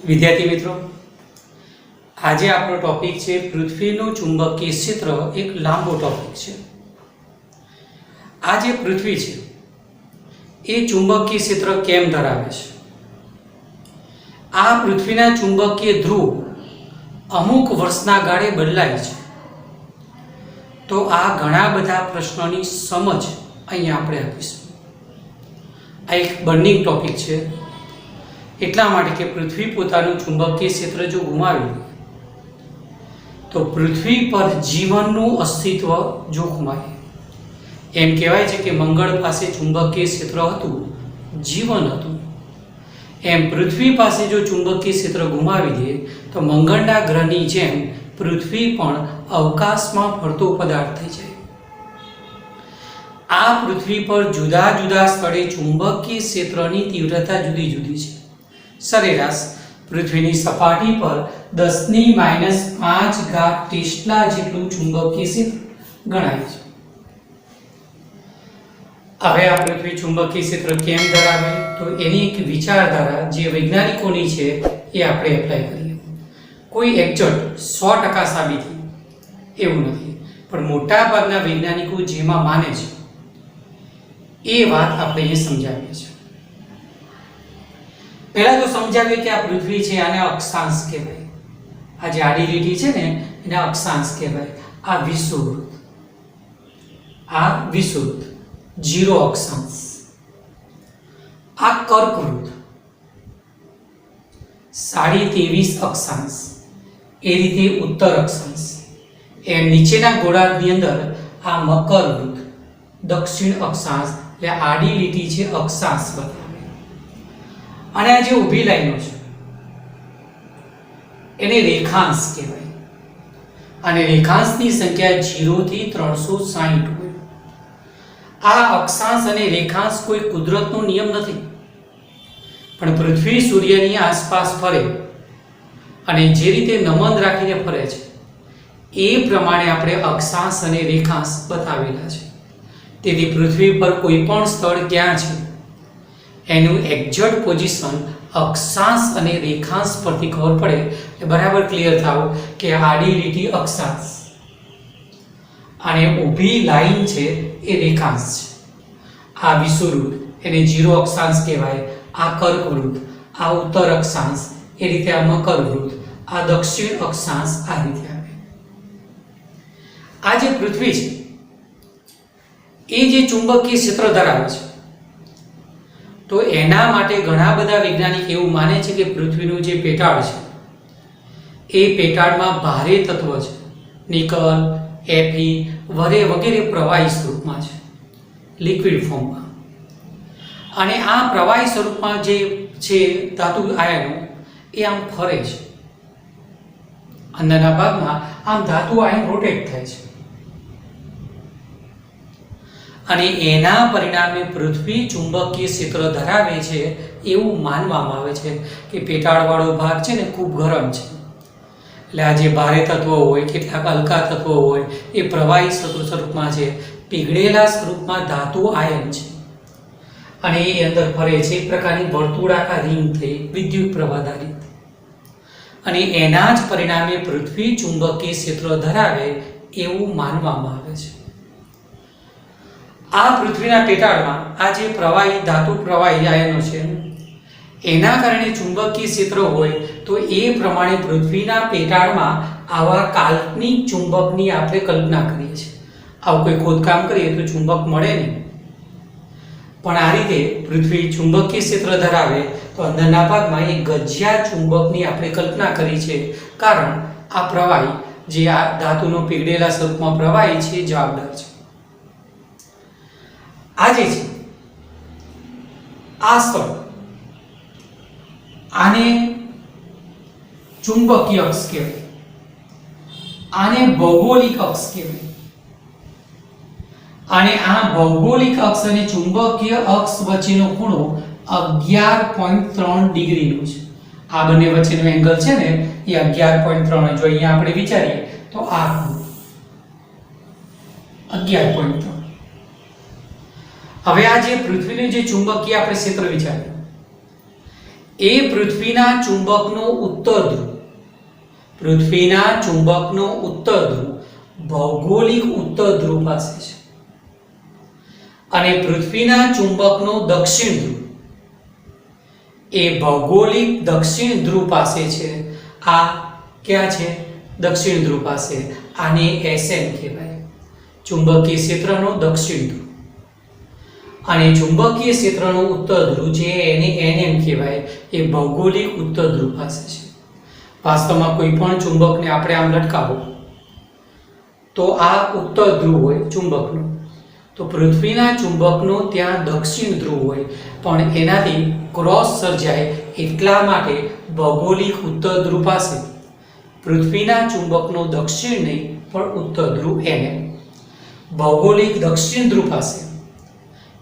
વિદ્યાર્થી મિત્રો, આજે આપણો ટોપિક છે પૃથ્વીનું ચુંબકીય ક્ષેત્ર. એક લાંબો ટોપિક છે. આ જે પૃથ્વી છે એ ચુંબકીય ક્ષેત્ર કેમ ધરાવે છે? આ પૃથ્વીના ચુંબકીય ધ્રુવ અમુક વર્ષના ગાળે બદલાય છે. તો આ ઘણા બધા પ્રશ્નોની સમજ અહીંયા આપણે આપીશું. આ એક બર્નિંગ ટોપિક છે, એટલા માટે કે પૃથ્વી પોતાનું ચુંબકીય ક્ષેત્ર જો ગુમાવી તો પૃથ્વી પર જીવનનું અસ્તિત્વ જોખમાય. એમ કહેવાય છે કે મંગળ પાસે ચુંબકીય ક્ષેત્ર હતું, જીવન હતું. એમ પૃથ્વી પાસે જો ચુંબકીય ક્ષેત્ર ગુમાવી દે તો મંગળના ગ્રહની જેમ પૃથ્વી પણ અવકાશમાં ફરતો પદાર્થ થઈ જાય. આ પૃથ્વી પર જુદા જુદા સ્થળે ચુંબકીય ક્ષેત્રની તીવ્રતા જુદી જુદી છે. સરેરાશ પૃથ્વીની સપાટી પર 10⁻⁵ ટેસ્લા જેટલું ચુંબકીય ક્ષેત્ર ગણાય છે. હવે આ પૃથ્વી ચુંબકીય ક્ષેત્ર કેમ ધરાવે, તો એની એક વિચારધારા જે વૈજ્ઞાનિકોની છે એ આપણે એપ્લાય કરીએ. કોઈ એક્ઝેક્ટ 100% સાબિત એવું નથી, પણ મોટા ભાગના વૈજ્ઞાનિકો જેમાં માને છે એ વાત આપણે અહીંયા સમજાવીએ છીએ. પહેલા તો સમજાવીએ કે આ પૃથ્વી છે આને અક્ષાંશ કહેવાય. આ જે આડી લીટી છે ને એને અક્ષાંશ કહેવાય. આ વિષુવવૃત્ત, આ વિષુવવૃત્ત 0 અક્ષાંશ. આ કર્કવૃત્ત 23.5 અક્ષાંશ, એ રીતે ઉત્તર અક્ષાંશ. એમ નીચેના ગોળાર્ધની અંદર આ મકરવૃત્ત દક્ષિણ અક્ષાંશ, એટલે આડી લીટી છે અક્ષાંશ બતાવે. અને આ જે ઊભી લાઈનો છે એને રેખાંશ કહેવાય. અને રેખાંશની સંખ્યા 0 થી 360 હોય. આ અક્ષાંશ અને રેખાંશ કોઈ કુદરતનો નિયમ નથી, પણ પૃથ્વી સૂર્યની આસપાસ ફરે અને જે રીતે નમન રાખીને ફરે છે એ પ્રમાણે આપણે અક્ષાંશ અને રેખાંશ બતાવેલા છે. તેથી પૃથ્વી પર કોઈ પણ સ્થળ ક્યાં છે એનું એક્ઝેક્ટ પોઝિશન અક્ષાંશ અને રેખાંશ પરથી ખબર પડે એટલે બરાબર ક્લિયર થાવ કે આડી લીટી અક્ષાંશ અને ઊભી લાઈન છે એ રેખાંશ છે. આ વિષુવવૃત્ત એને 0 અક્ષાંશ કહેવાય. આ કર્કવૃત્ત, આ ઉત્તર અક્ષાંશ, એ રીતે આ મકરવૃત્ત, આ દક્ષિણ અક્ષાંશ, આ રીતે આવે. આ જે પૃથ્વી છે એ જે ચુંબકીય ક્ષેત્ર ધરાવે છે, તો એના માટે ઘણા બધા વૈજ્ઞાનિક એવું માને છે કે પૃથ્વીનું જે પેટાળ છે એ પેટાળમાં ભારે તત્વ છે, નિકલ, એફી વગેરે પ્રવાહી સ્વરૂપમાં છે, લિક્વિડ ફોર્મમાં. અને આ પ્રવાહી સ્વરૂપમાં જે છે ધાતુ આયનો એ આમ ફરે છે. અંદરના ભાગમાં આમ ધાતુ આયન રોટેટ થાય છે અને એના પરિણામે પૃથ્વી ચુંબકીય ક્ષેત્ર ધરાવે છે એવું માનવામાં આવે છે કે પેટાળવાળો ભાગ છે ને ખૂબ ગરમ છે. એટલે આ જે ભારે તત્વો હોય, કેટલાક હલકા તત્વો હોય એ પ્રવાહી સ્વરૂપમાં છે, પીગળેલા સ્વરૂપમાં ધાતુ આયન છે અને એ અંદર ફરે છે. એક પ્રકારની વર્તુળાકાર રિંગ થઈ વિદ્યુત પ્રવાહધારી, અને એના જ પરિણામે પૃથ્વી ચુંબકીય ક્ષેત્ર ધરાવે એવું માનવામાં આવે છે. આ પૃથ્વીના પેટાળમાં આ જે પ્રવાહી ધાતુ પ્રવાહી આયનો છે એના કારણે ચુંબકીય ક્ષેત્ર હોય તો એ પ્રમાણે પૃથ્વીના પેટાળમાં આવા કાલ્પનિક ચુંબકની આપણે કલ્પના કરીએ છીએ. આવું કોઈ ખોદકામ કરીએ તો ચુંબક મળે નહીં, પણ આ રીતે પૃથ્વી ચુંબકીય ક્ષેત્ર ધરાવે તો અંદરના ભાગમાં એક ગજિયા ચુંબકની આપણે કલ્પના કરી છે, કારણ આ પ્રવાહી જે આ ધાતુનો પીગળેલા સ્વરૂપમાં પ્રવાહી છે એ જવાબદાર છે. આ જે છે આ સ્થળ, આને ચુંબકીય અક્ષ કહેવાય, આને ભૌગોલિક અક્ષ કહેવાય. અને આ ભૌગોલિક અક્ષ અને ચુંબકીય અક્ષ વચ્ચેનો ખૂણો 11.3 ડિગ્રીનો છે. આ બંને વચ્ચેનો એંગલ છે ને એ 11.3. જો અહીંયા આપણે વિચારીએ તો આ ખૂણો 11.3. હવે આ જે પૃથ્વીનું જે ચુંબકીય આપણે ક્ષેત્ર વિચાર્યું એ પૃથ્વીના ચુંબકનો ઉત્તર ધ્રુવ, પૃથ્વીના ચુંબકનો ઉત્તર ધ્રુવ ભૌગોલિક ઉત્તર ધ્રુવ પાસે છે અને પૃથ્વીના ચુંબકનો દક્ષિણ ધ્રુવ એ ભૌગોલિક દક્ષિણ ધ્રુવ પાસે છે. આ ક્યાં છે? દક્ષિણ ધ્રુવ પાસે. આને SM કહેવાય, ચુંબકીય ક્ષેત્રનો દક્ષિણ ધ્રુવ. અને ચુંબકીય ક્ષેત્રનો ઉત્તર ધ્રુવ જે એને NM કહેવાય એ ભૌગોલિક ઉત્તર ધ્રુવ પાસે છે. વાસ્તવમાં કોઈ પણ ચુંબકને આપણે આમ લટકાવો તો આ ઉત્તર ધ્રુવ હોય ચુંબકનો, તો પૃથ્વીના ચુંબકનો ત્યાં દક્ષિણ ધ્રુવ હોય પણ એનાથી ક્રોસ સર્જાય એટલા માટે ભૌગોલિક ઉત્તર ધ્રુવ પાસે પૃથ્વીના ચુંબકનો દક્ષિણ નહીં પણ ઉત્તર ધ્રુવ NM, ભૌગોલિક દક્ષિણ ધ્રુવ પાસે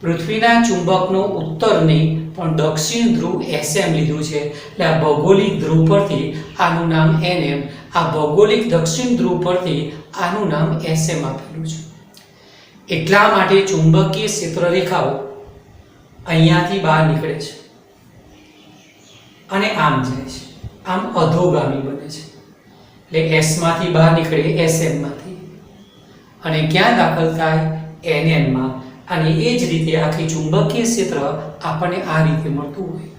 પૃથ્વીના ચુંબકનો ઉત્તર નહીં પણ દક્ષિણ ધ્રુવ SM લીધું છે. એટલે આ ભૌગોલિક ધ્રુવ પરથી આનું નામ NM, આ ભૌગોલિક દક્ષિણ ધ્રુવ પરથી આનું નામ SM આપેલું છે. એટલા માટે ચુંબકીય ક્ષેત્ર રેખાઓ અહીંયાથી બહાર નીકળે છે અને આમ જાય છે, આમ અધોગામી બને છે. એટલે S માંથી બહાર નીકળે SM માંથી અને ક્યાં દાખલ થાય? NM માં. અને એ જ રીતે આખી ચુંબકીય ક્ષેત્ર આપણને આ રીતે મળતું હોય.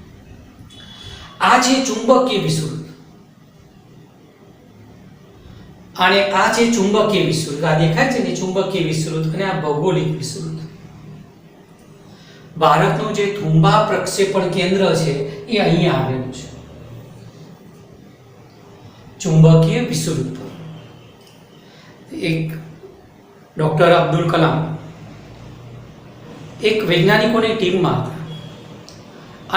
આ છે ચુંબકીય વિષુવવૃત્ત અને આ છે ચુંબકીય વિષુવવૃત્ત. આ દેખાય છે ને ચુંબકીય વિષુવવૃત્ત અને આ ભૌગોલિક વિષુવવૃત્ત. ભારતનું જે થુંબા પ્રક્ષેપણ કેન્દ્ર છે એ અહીંયા આવેલું છે, ચુંબકીય વિષુવવૃત્ત. એક ડોક્ટર અબ્દુલ કલામ એક વૈજ્ઞાનિકોની ટીમમાં હતા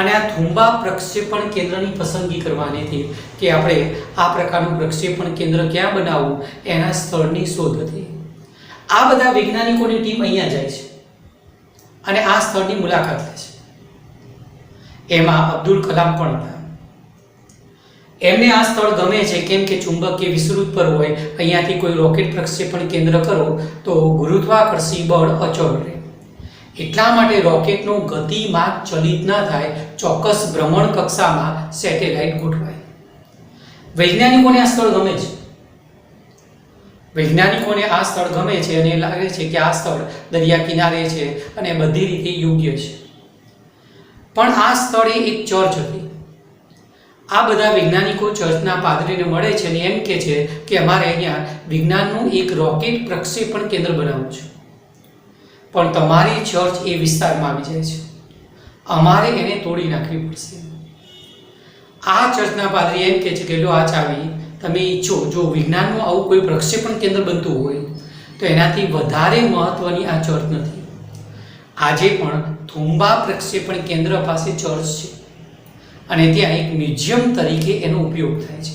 અને આ થુંબા પ્રક્ષેપણ કેન્દ્રની પસંદગી કરવાની હતી કે આપણે આ પ્રકારનું પ્રક્ષેપણ કેન્દ્ર ક્યાં બનાવવું, એના સ્થળની શોધ હતી. આ બધા વૈજ્ઞાનિકોની ટીમ અહીંયા જાય છે અને આ સ્થળની મુલાકાત લે છે. એમાં અબ્દુલ કલામ પણ હતા. એમને આ સ્થળ ગમે છે કેમ કે ચુંબકીય વિષુવવૃત્ત પર હોય, અહીંયાથી કોઈ રોકેટ પ્રક્ષેપણ કેન્દ્ર કરો તો ગુરુત્વાકર્ષી બળ અચળ રહે. એટલા માટે રોકેટનું ગતિમાન ચલિત ના થાય, ચોક્કસ ભ્રમણ કક્ષામાં સેટેલાઇટ ગોઠવાય. વૈજ્ઞાનિકોને આ સ્થળ ગમે છે, વૈજ્ઞાનિકોને આ સ્થળ ગમે છે અને લાગે છે કે આ સ્થળ દરિયા કિનારે છે અને બધી રીતે યોગ્ય છે. પણ આ સ્થળે એક ચર્ચ હતી. આ બધા વૈજ્ઞાનિકો ચર્ચના પાદરીને મળે છે અને એમ કહે છે કે અમારે અહીંયા વિજ્ઞાનનું એક રોકેટ પ્રક્ષેપણ કેન્દ્ર બનાવવું છે, પણ તમારી ચર્ચ એ વિસ્તારમાં આવી જાય છે, અમારે એને તોડી નાખવી પડશે. આ ચર્ચના પાદરી એમ કહે છે કે લો આ ચાવી, તમે ઈચ્છો જો વિજ્ઞાનનું આવું કોઈ પ્રક્ષેપણ કેન્દ્ર બનતું હોય તો એનાથી વધારે મહત્વની આ ચર્ચ નથી. આજે પણ થુંબા પ્રક્ષેપણ કેન્દ્ર પાસે ચર્ચ છે અને ત્યાં એક મ્યુઝિયમ તરીકે એનો ઉપયોગ થાય છે.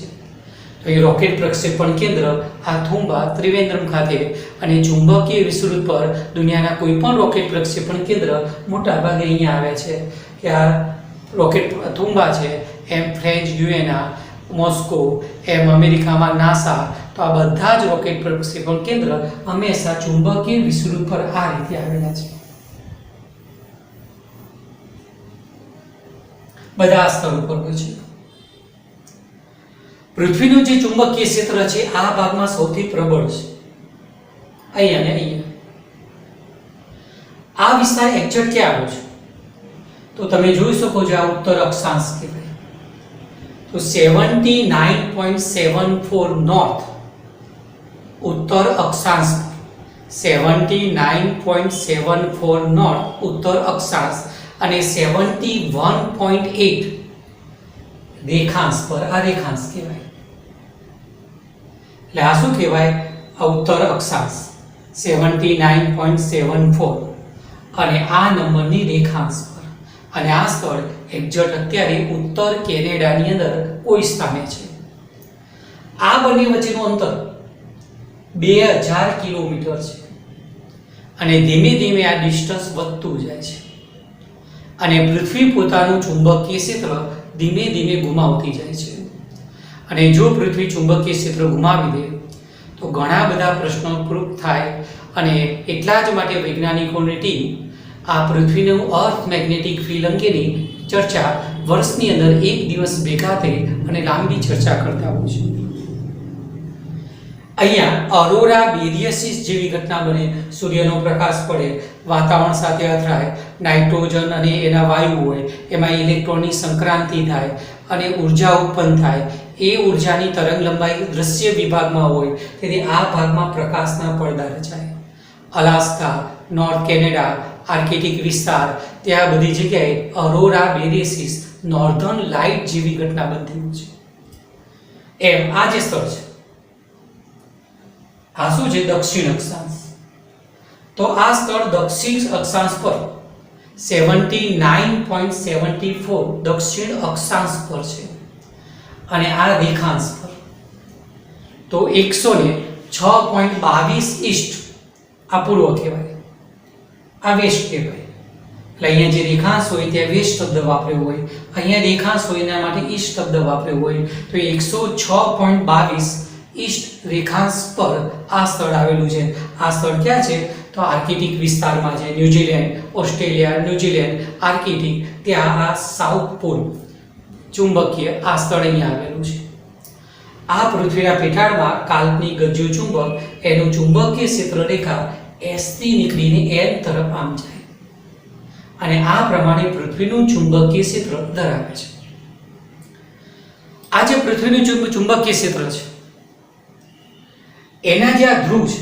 તો એ રોકેટ પ્રક્ષેપણ કેન્દ્ર આ થુંબા ત્રિવેન્દ્રમ ખાતે અને ચુંબકીય વિષુવવૃત્ત પર દુનિયાના કોઈ પણ રોકેટ પ્રક્ષેપણ કેન્દ્ર મોટાભાગે અહીંયા આવે છે. કે આ રોકેટ થુંબા છે, એમ ફ્રેન્ચ ગુયાના, મોસ્કો, એમ અમેરિકામાં નાસા, તો આ બધા જ રોકેટ પ્રક્ષેપણ કેન્દ્ર હંમેશા ચુંબકીય વિષુવવૃત્ત પર આ રીતે આવેલા છે. બધા સ્તર ઉપર હોય છે. પૃથ્વીનું જે ચુંબકીય ક્ષેત્ર છે આ ભાગમાં સૌથી પ્રબળ છે, અહીંયા ને અહીંયા. આ વિસ્તાર એક્ઝેક્ટ ક્યાં આવ્યો છે તો તમે જોઈ શકો છો, આ ઉત્તર અક્ષાંશ કહેવાય. તો 79.74 નોર્થ ઉત્તર અક્ષાંશ, 79.74 નોર્થ ઉત્તર અક્ષાંશ અને 71.8 રેખાંશ પર આ રેખાંશ કહેવાય. એટલે આ શું કહેવાય? આ ઉત્તર અક્ષાંશ 79.74 અને આ નંબરની રેખાંશ પર. અને આ સ્થળ એક્ઝેક્ટ અત્યારે ઉત્તર કેનેડાની અંદર કોઈ સ્થાને છે. આ બંને વચ્ચેનું અંતર 2000 કિલોમીટર છે અને ધીમે ધીમે આ ડિસ્ટન્સ વધતું જાય છે અને પૃથ્વી પોતાનું ચુંબકીય ક્ષેત્ર ધીમે ધીમે ગુમાવતી જાય છે. અને જો પૃથ્વી ચુંબકીય ક્ષેત્ર ગુમાવી દે તો ઘણા બધા પ્રશ્નો થાય અને એટલા જ માટે વૈજ્ઞાનિકોની ટીમ આ પૃથ્વીનું અર્થ મેગ્નેટિક ફિલ્ડ અંગેની ચર્ચા વર્ષની અંદર એક દિવસ ભેગા થઈ અને લાંબી ચર્ચા કરતા હોય છે. અહીંયા અરોરા બેરિયસિસ જેવી ઘટના બને, સૂર્યનો પ્રકાશ પડે, વાતાવરણ સાથે અથડાય, નાઇટ્રોજન અને એના વાયુ હોય, એમાં ઇલેક્ટ્રોનની સંક્રાંતિ થાય અને ઉર્જા ઉત્પન્ન થાય. એ ઉર્જાની તરંગ લંબાઈ દ્રશ્ય વિભાગમાં હોય, તેથી આ ભાગમાં પ્રકાશના પડદા રચાય. અલાસ્કા, નોર્થ કેનેડા, આર્કટિક વિસ્તાર, ત્યાં બધી જગ્યાએ અરોરા બેરિયસિસ, નોર્ધન લાઇટ જેવી ઘટના બનતી હોય છે. એમ આ જે સ્થળ છે આ શું છે? દક્ષિણ અક્ષાંશ. તો આ સ્થળ દક્ષિણ અક્ષાંશ પર 79.74 દક્ષિણ અક્ષાંશ પર છે અને આ રેખાંશ પર તો 106.22 ઈસ્ટ આ પૂર્વ કહેવાય, આ વેસ્ટ કહેવાય. એટલે અહીંયા જે રેખાંશ હોય ત્યાં વેસ્ટ શબ્દ વાપર્યો હોય, અહીંયા રેખાંશ હોય એના માટે ઈસ્ટ શબ્દ વાપર્યો હોય. તો 106.22 ઈસ્ટ રેખાંશ પર આ સ્થળ આવેલું છે. આ સ્થળ ક્યાં છે? તો આર્કટિક વિસ્તારમાં છે. ન્યુઝીલેન્ડ, ઓસ્ટ્રેલિયા, ન્યુઝીલેન્ડ, આર્કટિક, ત્યાં આ સાઉથ પોલ ચુંબકીય આ સ્થળ અહીંયા આવેલું છે. આ પૃથ્વીના પેટાળમાં કાલ્પનિક ગજ્જુ ચુંબક, એનું ચુંબકીય ક્ષેત્ર રેખા S થી નીકળીને N તરફ આમ જાય અને આ પ્રમાણે પૃથ્વીનું ચુંબકીય ક્ષેત્ર ધરાવે છે. આ જે પૃથ્વીનું ચુંબકીય ક્ષેત્ર છે એના જે આ ધ્રુવ છે,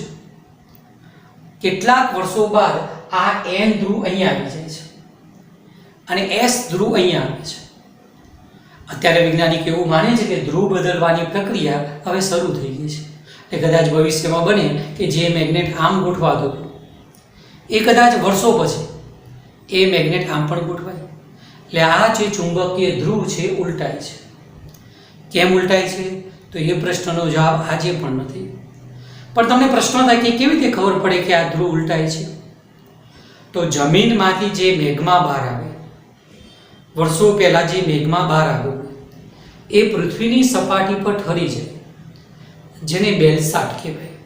કેટલાક વર્ષો બાદ આ N ધ્રુવ અહીંયા આવી જાય છે અને S ધ્રુવ અહીંયા આવે છે. અત્યારે વૈજ્ઞાનિક એવું માને છે કે ધ્રુવ બદલવાની પ્રક્રિયા હવે શરૂ થઈ ગઈ છે. એટલે કદાચ ભવિષ્યમાં બને કે જે મેગ્નેટ આમ ગોઠવાતો હતો એ કદાચ વર્ષો પછી એ મેગ્નેટ આમ પણ ગોઠવાય. એટલે આ જે ચુંબકીય ધ્રુવ છે ઉલટાય છે. કેમ ઉલટાય છે? તો એ પ્રશ્નનો જવાબ આજે પણ નથી. પણ તમને પ્રશ્ન થાય કે કેવી રીતે ખબર પડે કે આ ધ્રુવ ઉલટાય છે? તો જમીનમાંથી જે મેગ્મા બહાર આવે, વર્ષો પહેલા જે મેગ્મા બહાર આવ્યો એ પૃથ્વીની સપાટી પર ઠરી જાય, જેને બેલસાટ કહેવાય,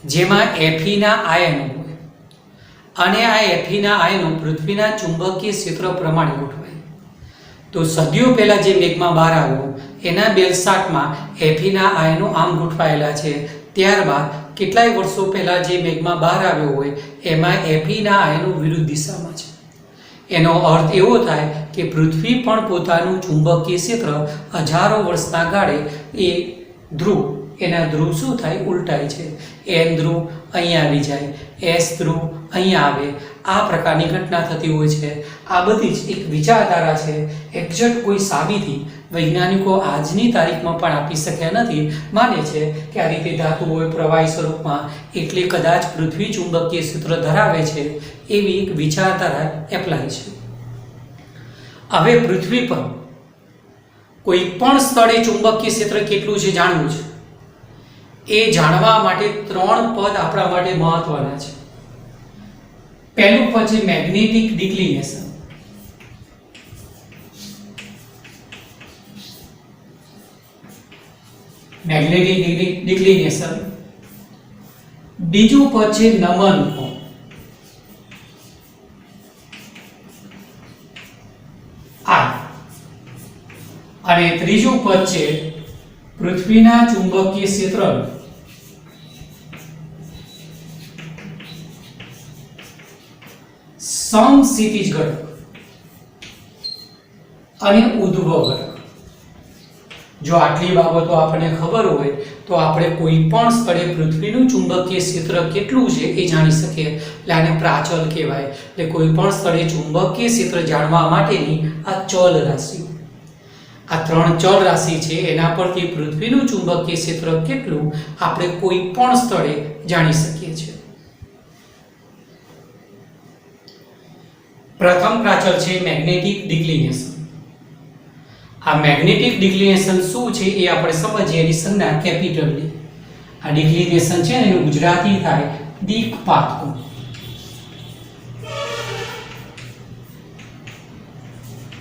જેમાં Fe ના આયનો હોય અને આ Fe ના આયનો પૃથ્વીના ચુંબકીય ક્ષેત્ર પ્રમાણે ગોઠવાય. તો સદીઓ પહેલા જે મેગ્મા બહાર આવ્યો એના બેલસાટમાં Fe ના આયનો આમ ગોઠવાયેલા છે. ત્યારબાદ કેટલાય વર્ષો પહેલા જે મેગ્મા બહાર આવ્યો હોય એમાં Fe ના આયનો વિરુદ્ધ દિશામાં છે. એનો અર્થ એવો થાય કે પૃથ્વી પણ પોતાનું ચુંબકીય ક્ષેત્ર હજારો વર્ષના ગાળે એ ધ્રુવ, એના ધ્રુવ શું થાય? ઉલટાય છે. N ધ્રુવ અહીંયા આવી જાય, S ધ્રુવ અહીંયા આવે. આ પ્રકારની ઘટના થતી હોય છે. આ બધી જ એક વિચારધારા છે. એક્ઝેક્ટ કોઈ સાબિતી વૈજ્ઞાનિકો આજની તારીખમાં પણ આપી શક્યા નથી. માને છે કે આ રીતે ધાતુ હોય પ્રવાહી સ્વરૂપમાં એટલે કદાચ પૃથ્વી ચુંબકીય ક્ષેત્ર ધરાવે છે, એવી એક વિચારધારા એપ્લાય છે. હવે પૃથ્વી પર કોઈ પણ સ્થળે ચુંબકીય ક્ષેત્ર કેટલું છે જાણવું છે. એ જાણવા માટે 3 પદ આપણા માટે મહત્વના છે. પહેલું પદ છે મેગ્નેટિક ડિક્લિનેશન. Magnetic declination. બીજું પદ છે નમન કોણ. અને ત્રીજું પદ છે પૃથ્વીના ચુંબકીય ક્ષેત્રનું સમક્ષિતિજ ઘટક અને ઉદ્ભવ ઘટક. જો આટલી બાબતો આપણને ખબર હોય તો આપણે કોઈ પણ સ્થળે પૃથ્વીનું ચુંબકીય ક્ષેત્ર કેટલું છે એ જાણી શકીએ. એટલે આને પ્રાચલ કહેવાય. એટલે કોઈ પણ સ્થળે ચુંબકીય ક્ષેત્ર જાણવા માટેની આ ચલ રાશિ, આ 3 ચલ રાશિ છે એના પરથી પૃથ્વીનું ચુંબકીય ક્ષેત્ર કેટલું આપણે કોઈ પણ સ્થળે જાણી શકીએ છીએ. પ્રથમ પ્રાચલ છે મેગ્નેટિક ડિક્લિનેશન. આ મેગ્નેટિક ડિક્લિનેશન શું છે એ આપણે સમજીએ. એની સંજ્ઞા કેપિટલ ડી. આ ડિક્લિનેશન છે એનું ગુજરાતી થાય દિક્પાત કોણ.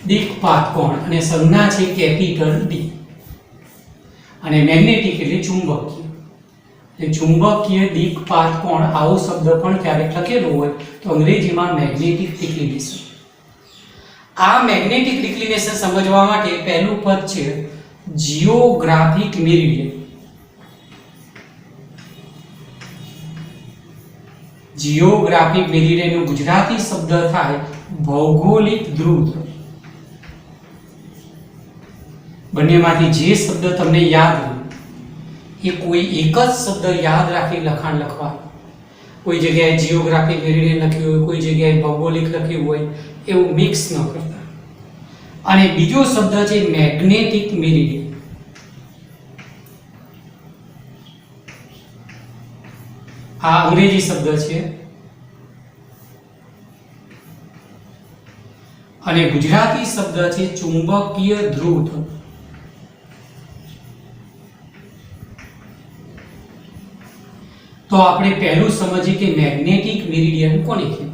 દિક્પાત કોણ અને સંજ્ઞા છે કેપિટલ ડી. અને મેગ્નેટિક એટલે ચુંબકીય. જે ચુંબકીય દિક્પાતકોણ આવો શબ્દ પણ ક્યારેક લખેલો હોય તો અંગ્રેજીમાં મેગ્નેટિક ડિક્લિનેશન. આ મેગ્નેટિક ડિક્લિનેશન સમજવા માટે પહેલું પદ છે જીઓગ્રાફિક મેરિડિયન. જીઓગ્રાફિક મેરિડિયનનો ગુજરાતી શબ્દ થાય ભૌગોલિક ધ્રુવ. બંનેમાંથી જે શબ્દ તમને યાદ હોય એ કોઈ એક જ શબ્દ યાદ રાખી લખાણ લખવા. કોઈ જગ્યાએ જીઓગ્રાફિક મેરિડિયન લખ્યું હોય, કોઈ જગ્યાએ ભૌગોલિક લખ્યું હોય, એવું મિક્સ ન કરતા. અને બીજો શબ્દ છે મેગ્નેટિક મેરિડિયન. આ અંગ્રેજી શબ્દ છે અને ગુજરાતી શબ્દ છે ચુંબકીય ધ્રુવ. તો આપણે પહેલું સમજીએ કે મેગ્નેટિક મેરિડિયન કોને કહેવાય.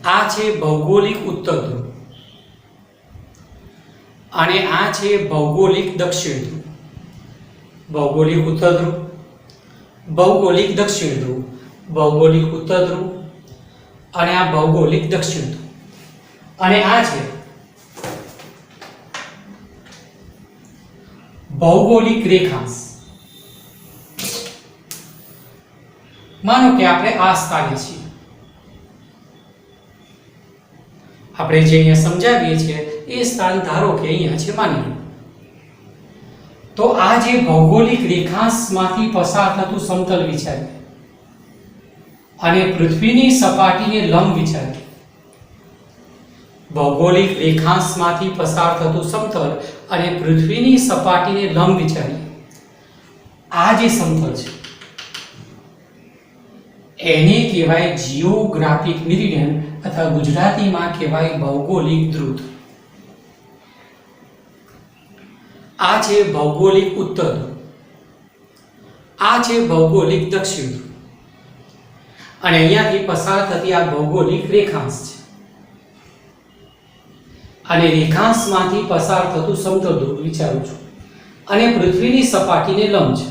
આ છે ભૌગોલિક ઉત્તર ધ્રુવ અને આ છે ભૌગોલિક દક્ષિણ ધ્રુવ. ભૌગોલિક ઉત્તર ધ્રુવ, ભૌગોલિક દક્ષિણ ધ્રુવ, ભૌગોલિક ઉત્તર ધ્રુવ અને આ ભૌગોલિક દક્ષિણ ધ્રુવ. અને આ છે ભૌગોલિક રેખાંશ. માનો કે આપણે આ સ્થાને છીએ, આપણે જે અહીંયા સમજાવીએ છીએ એ સ્થાન ધારો કે અહીંયા છે માની લો. તો આ જે ભૌગોલિક રેખાંશમાંથી પસાર થતું સમતલ વિચારીએ અને પૃથ્વીની સપાટીને લંબ વિચારીએ. ભૌગોલિક રેખાંશમાંથી પસાર થતું સમતલ અને પૃથ્વીની સપાટીને લંબ વિચારીએ. આ જે સમતલ છે એને કહેવાય જીઓગ્રાફિક મેરિડિયન અથવા ગુજરાતીમાં કહેવાય ભૌગોલિક ધ્રુવ. આ છે ભૌગોલિક ઉત્તર ધ્રુવ, આ છે ભૌગોલિક દક્ષિણ ધ્રુવ અને અહીંયાથી પસાર થતી આ ભૌગોલિક રેખાંશ છે અને રેખાંશમાંથી પસાર થતું સમતલ ધ્રુવ વિચારું છું અને પૃથ્વીની સપાટીને લંબ છે.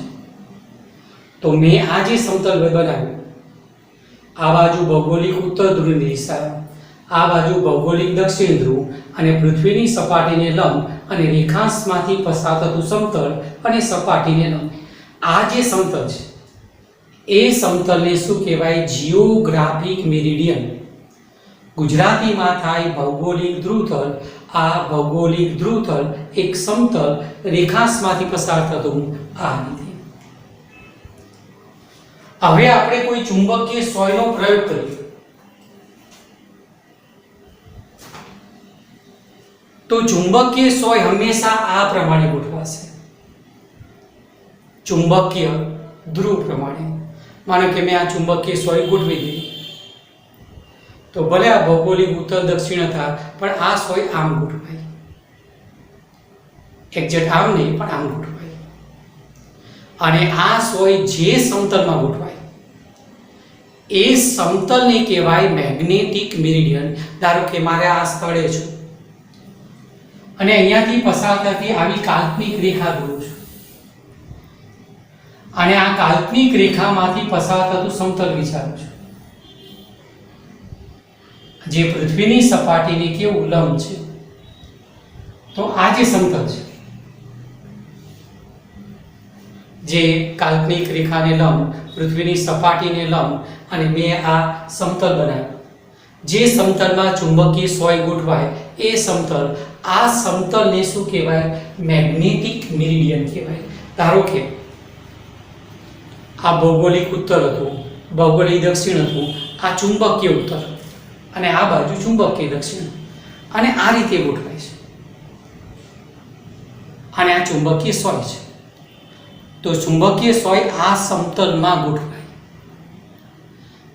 તો મેં આ જે સમતલ બનાવ્યું, આ બાજુ ભૌગોલિક ઉત્તર ધ્રુવની દિશા, આ બાજુ ભૌગોલિક દક્ષિણ ધ્રુવ અને પૃથ્વીની સપાટીને લંબ અને રેખાંશમાંથી પસાર થતું સમતલ અને સપાટીને લંબ. આ જે સમતલ છે એ સમતલને શું કહેવાય? Geographic meridian. ગુજરાતીમાં થાય ભૌગોલિક ધ્રુવતલ. આ ભૌગોલિક ધ્રુવતલ એક સમતલ રેખાંશમાંથી પસાર થતું આ રીતે. હવે આપણે કોઈ ચુંબકીય સોયનો પ્રયોગ કરીએ તો ચુંબકીય સોય હંમેશા આ પ્રમાણે ગોઠવાશે, ચુંબકીય ધ્રુવ પ્રમાણે. માનો કે મેં આ ચુંબકીય સોય ગોઠવી દીધી તો ભલે આ ભૌગોલિક ઉત્તર દક્ષિણ હતા પણ આ સોય આમ ગોઠવાય, એક્ઝેક્ટ આમ નહીં પણ આમ ગોઠવાય. અને આ સોય જે સમતલમાં ગોઠવાય એ સમતલને કહેવાય મેગ્નેટિક મેરિડિયન. ધારો કે મારે આ સ્થળે છું અને અહીંયાથી પસાર થતી આવી કાલ્પનિક રેખા દોરું છું અને આ કાલ્પનિક રેખામાંથી પસાર થતું સમતલ વિચારું છું જે પૃથ્વીની સપાટીને કેવું લંબ છે. તો આ જે સમતલ છે જે કાલ્પનિક રેખાને લંબ, પૃથ્વીની સપાટીને લંબ અને મેં આ સમતલ બનાવ્યું. જે સમતલમાં ચુંબકીય સોય ગોઠવાય એ સમતલ, આ સમતલને શું કહેવાય? મેગ્નેટિક મેરિડિયન કહેવાય. ધારો કે આ ભૌગોલિક ઉત્તર હતું, ભૌગોલિક દક્ષિણ હતું, આ ચુંબકીય ઉત્તર અને આ બાજુ ચુંબકીય દક્ષિણ અને આ રીતે ગોઠવાય છે અને આ ચુંબકીય સોય છે. તો ચુંબકીય સોય આ સમતલમાં ગોઠવાય.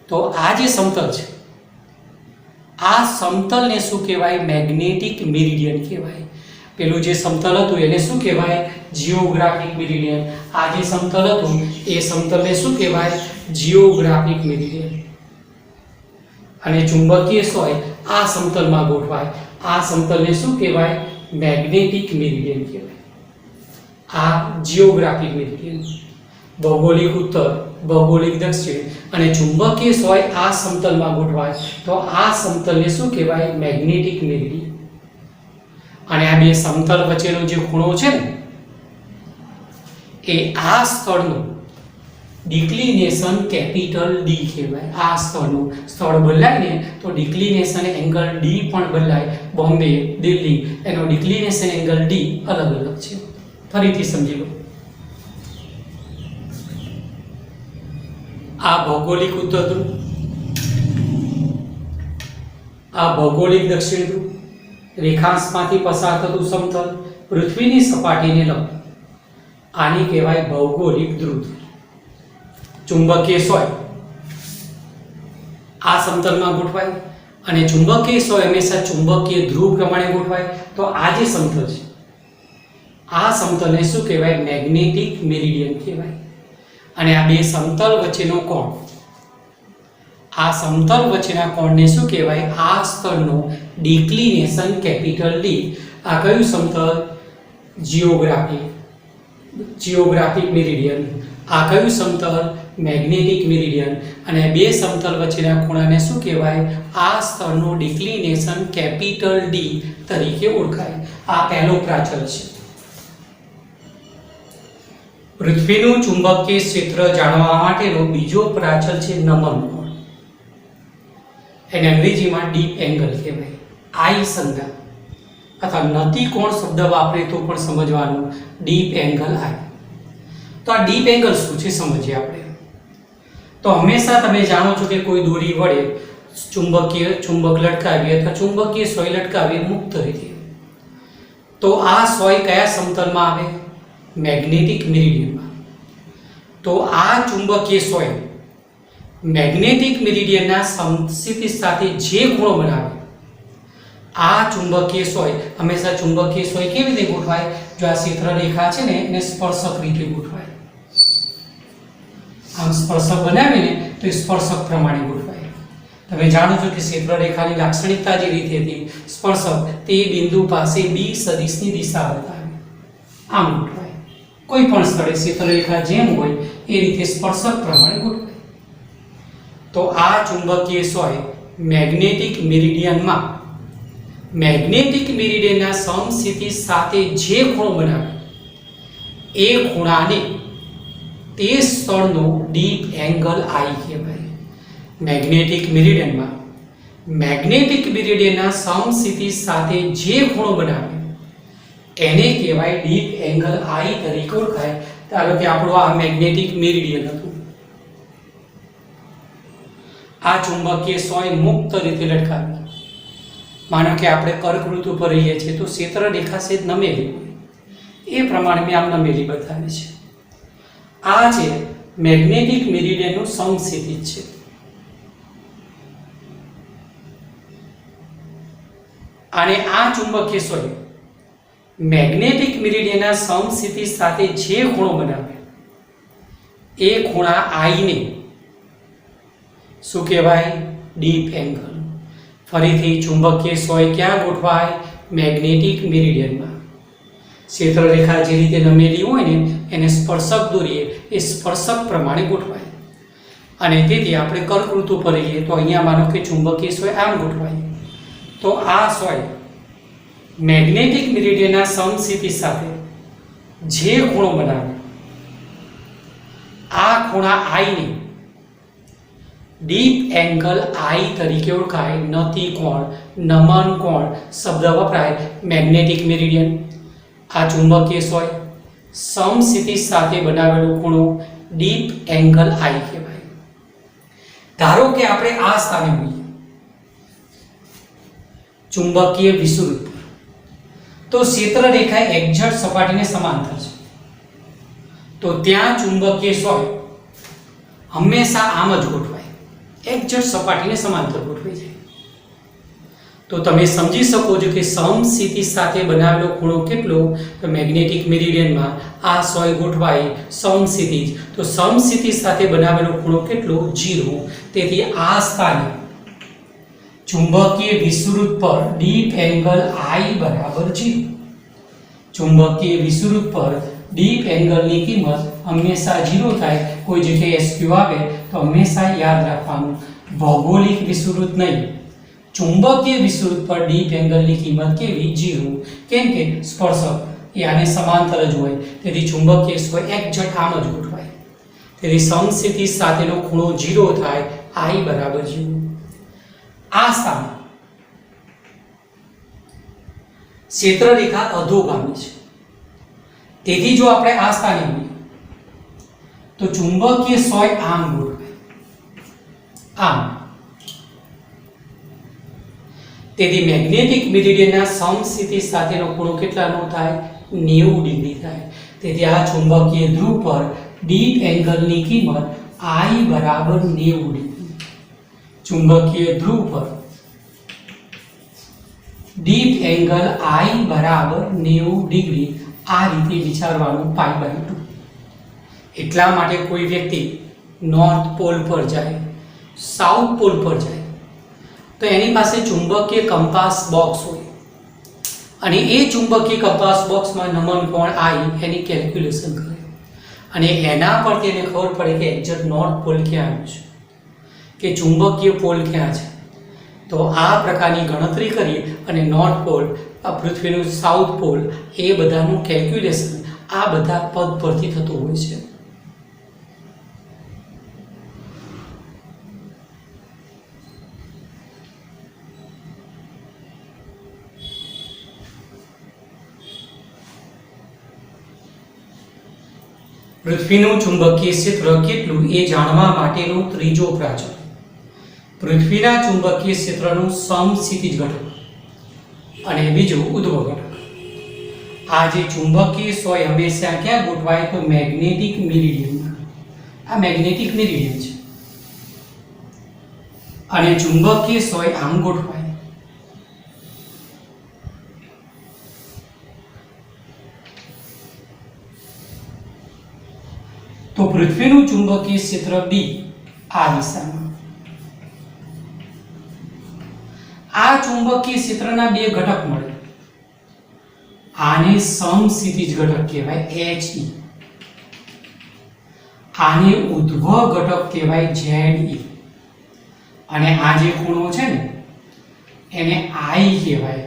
તો આ જે સમતલ છે આ સમતલને શું કહેવાય? મેગ્નેટિક મેરિડિયન કહેવાય. પેલું જે સમતલ હતું એને શું કહેવાય? Geographic meridian. આ જે સમતલ હતું એ સમતલને શું કહેવાય? Geographic meridian. અને ચુંબકીય સોય આ સમતલમાં ગોઠવાય. આ સમતલને શું કહેવાય? મેગ્નેટિક મેરિડિયન કહેવાય. આ જિયોગ્રાફિક મેરિડિયન. ભૌગોલિક ઉત્તર, ભૌગોલિક દક્ષિણ અને ચુંબકીય સોય આ સમતલમાં ગોઠવાય તો આ સમતલને શું કહેવાય? Magnetic meridian. અને આ બે સમતલ વચ્ચેનો જે ખૂણો છે ને એ આ સ્થળનું ડિક્લિનેશન કેપિટલ ડી કહેવાય. આ સ્થળ બદલાય ને તો ડિક્લિનેશન એંગલ ડી પણ બદલાય. બોમ્બે, દિલ્હી એનો ડિક્લિનેશન એંગલ ડી અલગ અલગ છે. ફરીથી સમજી લો. આ ભૌગોલિક ઉત્તર ધ્રુવ, આ ભૌગોલિક દક્ષિણ ધ્રુવ, રેખાંશમાંથી પસાર થતું સમતલ પૃથ્વીની સપાટીને લંબ, આની કહેવાય ભૌગોલિક ધ્રુવ. ચુંબકીય સોય આ સમતલમાં ગોઠવાય અને ચુંબકીય સોય હંમેશા ચુંબકીય ધ્રુવ પ્રમાણે ગોઠવાય. તો આ જે સમતલ છે આ સમતલને શું કહેવાય? મેગ્નેટિક મેરિડિયન કહેવાય. અને આ બે સમતલ વચ્ચેનો કોણ, આ સમતલ વચ્ચેના કોણને શું કહેવાય? આ સ્થળનો ડિક્લિનેશન કેપિટલ ડી. આ કયું સમતલ? Geographic meridian. આ કયું સમતલ? Magnetic meridian. અને બે સમતલ વચ્ચેના ખૂણાને શું કહેવાય? આ સ્થળનો ડિક્લિનેશન કેપિટલ ડી તરીકે ઓળખાય. આ પહેલો પ્રાચલ છે. પૃથ્વીનું ચુંબકીય ક્ષેત્ર જાણવા માટેનો બીજો પ્રાચલ છે નમન કોણ. એને અંગ્રેજીમાં ડીપ એંગલ કહેવાય. આઈ સંજ્ઞા અથવા નતિ કોણ શબ્દ વાપરે તો પણ સમજવાનું ડીપ એંગલ આઈ. તો આ ડીપ એંગલ શું છે સમજીએ આપણે. તો હંમેશા તમે જાણો છો કે કોઈ દોરી વડે ચુંબક લટકાવીએ અથવા ચુંબકીય સોય લટકાવીએ મુક્ત રીતે, તો આ સોય કયા સમતલમાં આવે? મેગ્નેટિક મેરિડિયનમાં. તો આ ચુંબકીય સોય મેગ્નેટિક મેરિડિયનના સમસ્થિતિ સાથે જે ખૂણો બનાવે, આ ચુંબકીય સોય હંમેશા ચુંબકીય સોય કેવી રીતે ગોઠવાય? જો આ ક્ષેત્ર રેખા છે ને એને સ્પર્શક રીતે ગોઠવાય. આમ સ્પર્શક બનાવીને તો સ્પર્શક પ્રમાણે ગોઠવાય. તમે જાણો છો કે ક્ષેત્ર રેખાની લાક્ષણિકતા જે રીતે હતી, સ્પર્શક તે બિંદુ પાસે બી સદિશની દિશા બતાવે, આમ ગોઠવાય. કોઈ પણ સ્થળે ક્ષેત્ર રેખા જેમ હોય એ રીતે સ્પર્શક પ્રમાણે ગોઠવાય. તો આ ચુંબકીય સોય મેગ્નેટિક મેરિડિયનમાં મેગ્નેટિક મેરિડિયનના સમસ્થિતિ સાથે જે ખૂણો બનાવે એ ખૂણાને તે સ્થળનો ડીપ એંગલ આઈ કહેવાય. મેગ્નેટિક મેરિડિયનમાં મેગ્નેટિક મેરિડિયનના સમસ્થિતિ સાથે જે ખૂણો બનાવે એને કહેવાય ડીપ એંગલ આઈ તરીકે ઓળખાય. ધારો કે આપણું આ મેગ્નેટિક મેરિડિયન હતું. આ ચુંબકીય સોય મુક્ત રીતે લટકાવી. માનો કે આપણે કર્કવૃત્ત ઉપર રહીએ છીએ તો ક્ષેત્ર રેખા છે નમેલી હોય, એ પ્રમાણે મેં આમ નમેલી બતાવી છે. આ છે મેગ્નેટિક મેરિડિયનનું સમસ્થિતિ છે. અને આ ચુંબકીય સોય મેગ્નેટિક મેરિડિયનના સમસ્થિતિ સાથે જે ખૂણો બનાવે એ ખૂણા આઈને શું કહેવાય? Deep angle. ફરીથી ચુંબકીય સોય ક્યાં ગોઠવાય? મેગ્નેટિક મેરિડિયનમાં. ક્ષેત્ર રેખા જે રીતે નમેલી હોય ને એને સ્પર્શક દોરીએ એ સ્પર્શક પ્રમાણે ગોઠવાય. અને તેથી આપણે કર્કવૃત્ત ઉપર રહીએ તો અહીંયા માનો કે ચુંબકીય સોય આમ ગોઠવાય. તો આ સોય મેગ્નેટિક મેરિડિયનના સમસ્થિતિ સાથે જે ખૂણો બનાવે આ ખૂણા આઈને ડીપ એંગલ આઈ તરીકે ઓળખાય. નતિ કોણ, નમન કોણ શબ્દ વપરાય મેગ્નેટિક મેરિડિયન. આ ચુંબકીય સોય સમસ્થિતિ સાથે બનાવેલો ખૂણો ડીપ એંગલ આઈ કહેવાય. ધારો કે આપણે આ સ્થાને હોઈએ ચુંબકીય વિષુવવૃત્ત, તો ક્ષેત્ર રેખા એક્ઝેક્ટ સપાટીને સમાંતર છે. તો ત્યાં ચુંબકીય સોય હંમેશા આમ જ ગોઠવાય, એક્ઝેક્ટ સપાટીને સમાંતર ગોઠવાઈ જાય. તો તમે સમજી શકો છો કે સમસ્થિતિ સાથે બનાવેલો ખૂણો કેટલો? તો મેગ્નેટિક મેરિડિયનમાં આ સોય ગોઠવાય સમસ્થિતિ. તો સમસ્થિતિ સાથે બનાવેલો ખૂણો કેટલો? 0. તેથી આ સ્થાને ચુંબકીય વિષુવવૃત્ત પર ડીપ એંગલ I બરાબર 0. ચુંબકીય વિષુવવૃત્ત પર ડીપ એંગલની કિંમત હંમેશા 0 થાય. કોઈ જગ્યાએ SQ આવે તો હંમેશા યાદ રાખવાનું ભૌગોલિક વિષુવવૃત્ત નહીં, ચુંબકીય વિષુવવૃત્ત પર ડીપ એંગલની કિંમત કેવી? 0. કેમ કે સ્પર્શક એ આને સમાંતર જ હોય, તેથી ચુંબકીય સ્વય એક્ઝેક્ટ આમ જ ગોઠવાય. તેથી સમસ્થિતિ સાથેનો ખૂણો 0 થાય, I બરાબર 0. આ સ્થાન ક્ષેત્ર રેખા અધોગામી છે, તેથી જો આપણે આ સ્થાને હોઈએ તો ચુંબકીય સ્વય આમ ગોઠવાય, આમ. તેથી મેગ્નેટિક મેરિડિયનના સમસ્થિતિ સાથેનો ખૂણો કેટલાનો થાય? 90 ડિગ્રી થાય. તેથી આ ચુંબકીય ધ્રુવ પર ડીપ એંગલની કિંમત I બરાબર 90 ડિગ્રી. ચુંબકીય ધ્રુવ પર ડીપ એંગલ I બરાબર 90 ડિગ્રી. આ રીતે વિચારવાનું π/2. એટલા માટે કોઈ વ્યક્તિ નોર્થ પોલ પર જાય, સાઉથ પોલ પર જાય તો એની પાસે ચુંબકીય કંપાસ બોક્સ હોય અને એ ચુંબકીય કંપાસ બોક્સમાં નમન કોણ I એની કેલ્ક્યુલેશન કરે અને એના પર તેને ખબર પડે કે એક્ઝેક્ટ નોર્થ પોલ ક્યાં આવ્યું છે, કે ચુંબકીય પોલ ક્યાં છે. તો આ પ્રકારની ગણતરી કરી અને નોર્થ પોલ, પૃથ્વીનું સાઉથ પોલ, એ બધાનું કેલ્ક્યુલેશન આ બધા પદ પરથી થતું હોય છે. પૃથ્વીનું ચુંબકીય ક્ષેત્ર કેટલું એ જાણવા માટેનો ત્રીજો પ્રાચલ. પૃથ્વીના ચુંબકીય ક્ષેત્રનું સમસ્થિતિજ ઘટક અને બીજું ઉદ્ભવ ઘટક. આ જે ચુંબકીય સ્વય હંમેશા ક્યાં ગોઠવાય? તો મેગ્નેટિક મેરિડિયનમાં. આ મેગ્નેટિક મેરિડિયન છે અને ચુંબકીય સ્વય આમ ગોઠવાય. તો પૃથ્વીનું ચુંબકીય ક્ષેત્ર B આ દિશામાં. આ ચુંબકીય ક્ષેત્રના બે ઘટક મળે, આને સમસ્થિતિજ ઘટક કહેવાય He, આને ઉદ્ભવ ઘટક કહેવાય Ze, અને આ જે ખૂણો છે ને એને I કહેવાય.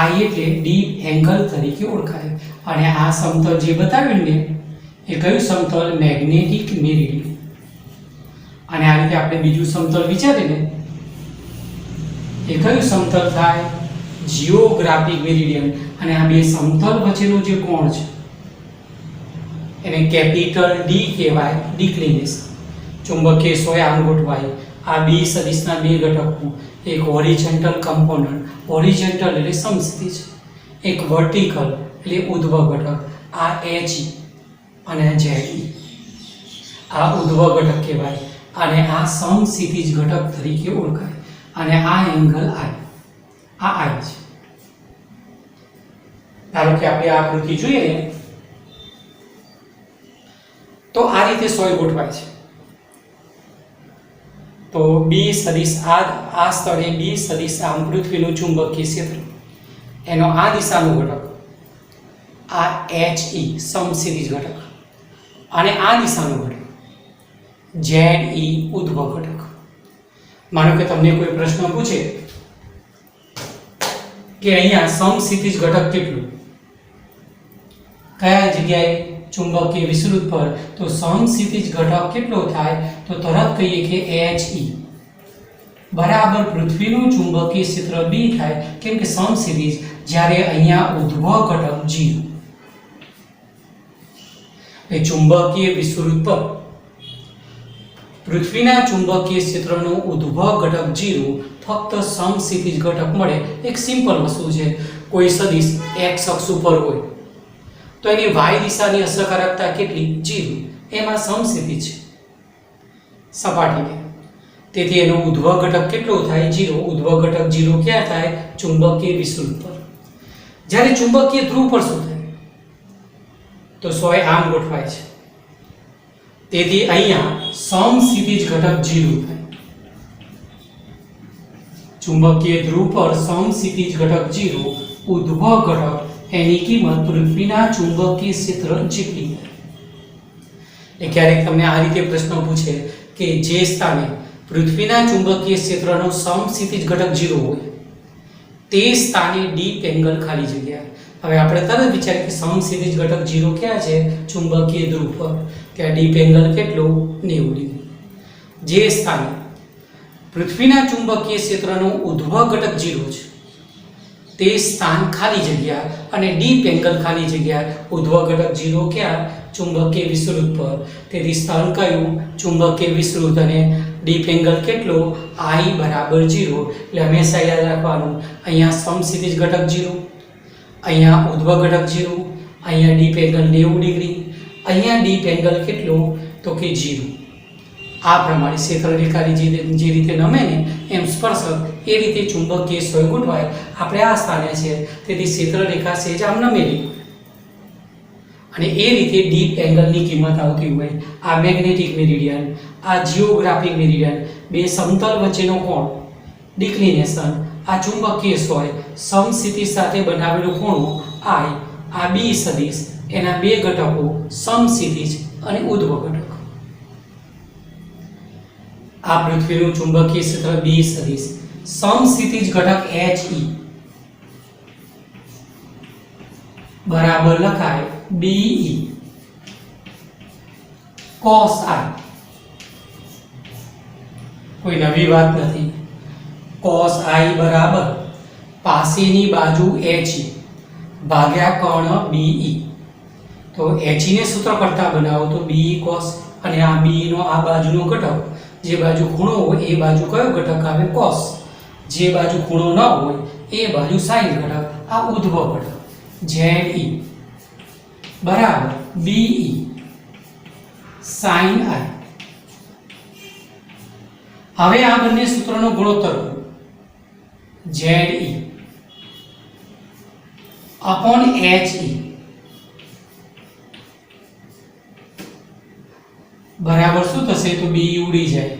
I એટલે ડીપ એંગલ તરીકે ઓળખાય. અને આ સમતલ જે બતાવ્યું ને એ કયું સમતલ? Magnetic meridian. અને આ રીતે આપણે બીજું સમતલ વિચારીએ ને એ કયું સમતલ થાય? Geographic meridian. અને આ બે સમતલ વચ્ચેનો જે કોણ છે એને કેપિટલ D કહેવાય, ડિક્લિનેશન. ચુંબકીય સ્વય આમ ગોઠવાય. આ B સદિશના બે ઘટકો, એક હોરિઝોન્ટલ કમ્પોનન્ટ, હોરિઝોન્ટલ એટલે સમસ્થિતિ છે, એક વર્ટિકલ એટલે ઉદ્ભવ ઘટક, આ He અને Ze. આ ઉદ્ભવ ઘટક કહેવાય અને આ સમસ્થિતિજ ઘટક તરીકે ઓળખાય. અને આ એંગલ I, આ I છે. ધારો કે આપણે આ આકૃતિ જોઈએ ને તો આ રીતે સ્વય ગોઠવાય છે. તો B સદિશ આ સ્થળે B સદિશ આમ પૃથ્વીનું ચુંબકીય ક્ષેત્ર, એનો આ દિશાનો ઘટક આ He સમસ્થિતિજ ઘટક અને આ દિશાનો ઘટક Ze ઉદ્ભવ ઘટક. માનો કે તમને કોઈ પ્રશ્ન પૂછે કે અહીંયા સમસ્થિતિજ ઘટક કેટલું, કયા જગ્યાએ ચુંબકીય વિષુવવૃત્ત પર, તો સમસ્થિતિજ ઘટક કેટલો થાય? તો તરત કહીએ કે He બરાબર પૃથ્વીનું ચુંબકીય ક્ષેત્ર B થાય. કેમ કે સમસ્થિતિજ, જ્યારે અહીંયા ઉદ્ભવ ઘટક 0. એ ચુંબકીય વિષુવવૃત્ત પર પૃથ્વીના ચુંબકીય ક્ષેત્રનો ઉદ્ભવ ઘટક 0, ફક્ત સમસ્થિતિજ ઘટક મળે. એક સિમ્પલ વસ્તુ છે, કોઈ સદિશ x અક્ષ ઉપર હોય તો એની y દિશાની અસરકારકતા કેટલી? 0. એમાં સમસ્થિતિ છે સપાટીને, તેથી એનો ઉદ્ભવ ઘટક કેટલો થાય? 0. ઉદ્ભવ ઘટક 0 ક્યાં થાય? ચુંબકીય વિષુવવૃત્ત પર. જ્યારે ચુંબકીય ધ્રુવ પર શું થાય? તો સ્વય આમ ગોઠવાય છે, તેથી અહીંયા સમસ્થિતિજ ઘટક 0 થાય. ચુંબકીય ધ્રુવ પર સમસ્થિતિજ ઘટક 0, ઉદ્ભવ ઘટક એની કિંમત પૃથ્વીના ચુંબકીય ક્ષેત્ર જેટલી. એટલે ક્યારેક તમને આ રીતે પ્રશ્ન પૂછે કે જે સ્થાને પૃથ્વીના ચુંબકીય ક્ષેત્રનો સમસ્થિતિજ ઘટક 0 હોય તે સ્થાને ડીપ એંગલ ખાલી જગ્યા. હવે આપણે તરત વિચારીએ કે સમસ્થિતિજ ઘટક 0 ક્યાં છે? ચુંબકીય ધ્રુવ પર. ત્યાં ડીપ એંગલ કેટલો? 90 ડિગ્રી. જે સ્થાને પૃથ્વીના ચુંબકીય ક્ષેત્રનો ઉદ્ભવ ઘટક 0 છે તે સ્થાન ખાલી જગ્યા અને ડીપ એંગલ ખાલી જગ્યા. ઉદ્ભવ ઘટક 0 ક્યાં? ચુંબકીય વિસ્તૃત પર. તેથી સ્થાન કયું? ચુંબકીય વિસ્તૃત. અને ડીપ એંગલ કેટલો? I બરાબર 0. એટલે હંમેશા યાદ રાખવાનું, અહીંયા સમસ્થિતિજ ઘટક 0, અહીંયા ઉદ્ભવ ઘટક 0, અહીંયા ડીપ એંગલ 90 ડિગ્રી, અહીંયા ડીપ એંગલ કેટલો? તો કે 0. આ પ્રમાણે ક્ષેત્રરેખાની જે રીતે નમે ને એમ સ્પર્શક એ રીતે ચુંબકીય સોય ગોઠવાય. આપણે આ સ્થાને છે તેથી ક્ષેત્રરેખા સહેજ આમ નમેલી અને એ રીતે ડીપ એંગલની કિંમત આવતી હોય. આ મેગ્નેટિક મેરિડિયન, આ જીઓગ્રાફિક મેરિડિયન, બે સમતલ વચ્ચેનો કોણ ડિક્લિનેશન, આ ચુંબકીય સોય સમસ્થિતિ સાથે બનાવેલો ખૂણો I, આ B સદિશ, એના બે ઘટકો સમસ્થિતિજ અને ઉદ્ભવ ઘટક. આ પૃથ્વીનું ચુંબકીય ક્ષેત્ર B સદિશ, સમસ્થિતિજ ઘટક He બરાબર લખાય BE cos I. કોઈ નવી વાત નથી. cos I બરાબર પાસેની બાજુ HE ભાગ્યા કર્ણ BE. તો HE ને સૂત્ર કરતા બનાવો તો BE cos, અને આ BE નો આ બાજુનો ઘટક, જે બાજુ ખૂણો હોય એ બાજુ કયો ઘટક આવે? cos. જે બાજુ ખૂણો ન હોય એ બાજુ sin ઘટક, આ ઉદ્ભવ ઘટક ZE બરાબર BE sin I. હવે આ બંને સૂત્રનો ગુણોત્તર ZE upon HE બરાબર શું થશે? તો BE ઉડી જાય.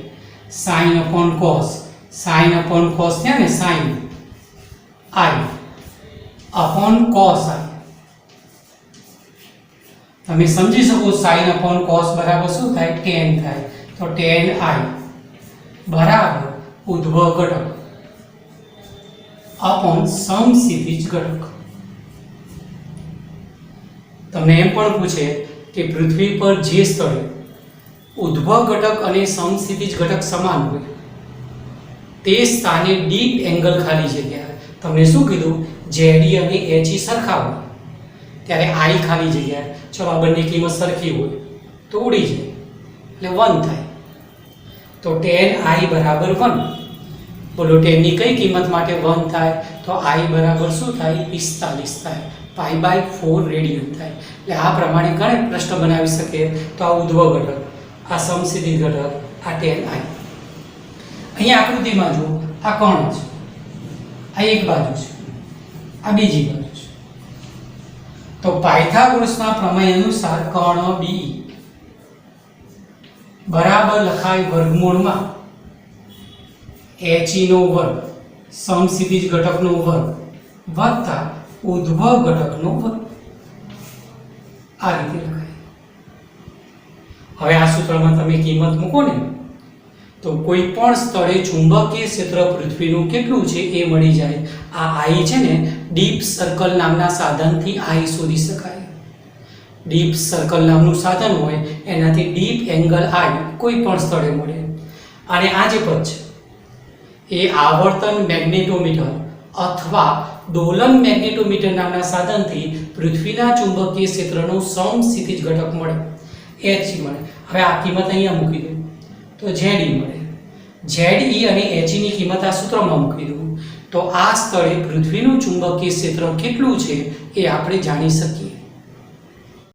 sin upon cos, sin upon cos થયા ને, sin I upon cos I. તમે સમજી શકો sin upon cos બરાબર શું થાય? tan થાય. તો tan I બરાબર ઉદ્ભવ ઘટક upon સમસ્થિતિજ ઘટક. તમને એમ પણ પૂછે કે પૃથ્વી પર જે સ્થળે ઉદ્ભવ ઘટક અને સમસ્થિતિજ ઘટક સમાન હોય તે સ્થાને ડીપ એંગલ ખાલી જગ્યા. તમને શું કીધું? ZE અને HE સરખા હોય ત્યારે I ખાલી જગ્યા. ચલો આ બંને કિંમત સરખી હોય તો ઉડી જાય એટલે 1 થાય. તો tan I બરાબર 1. બોલો tan ની કઈ કિંમત માટે 1 થાય? તો I બરાબર શું થાય? 45 થાય. π/4 રેડિયન થાય. એટલે આ પ્રમાણે ઘણા પ્રશ્ન બનાવી શકે. તો આ ઉદ્ભવ ઘટક, આ સમસ્થિતિજ ઘટક, આ tan I. અહીંયા આકૃતિમાં જો આ કર્ણ છે, આ એક બાજુ છે, આ બીજી બાજુ છે. તો પાયથાગોરસના પ્રમેય અનુસાર કર્ણ BE બરાબર લખાય વર્ગમૂળમાં HE નો વર્ગ સમસ્થિતિજ ઘટકનો વર્ગ વત્તા ઉદ્ભવ ઘટકનો વર્ગ. આ રીતે લખાય. હવે આ સૂત્રમાં તમે કિંમત મૂકો ને તો કોઈ પણ સ્થળે ચુંબકીય ક્ષેત્ર પૃથ્વીનું કેટલું છે એ મળી જાય. આ I છે ને ડીપ સર્કલ નામના સાધનથી I શોધી શકાય. ડીપ સર્કલ નામનું સાધન હોય એનાથી ડીપ એંગલ I કોઈ પણ સ્થળે મળે. અને આ જે પદ છે એ આવર્તન મેગ્નેટોમીટર અથવા દોલન મેગ્નેટોમીટર નામના સાધનથી પૃથ્વીના ચુંબકીય ક્ષેત્રનો સમસ્થિતિજ ઘટક મળે, He મળે. હવે આ કિંમત અહીંયા મૂકી દો તો ZE મળે. ZE અને HE ની કિંમત આ સૂત્રમાં મૂકી દો તો આ સ્થળે પૃથ્વીનું ચુંબકીય ક્ષેત્ર કેટલું છે એ આપણે જાણી શકીએ.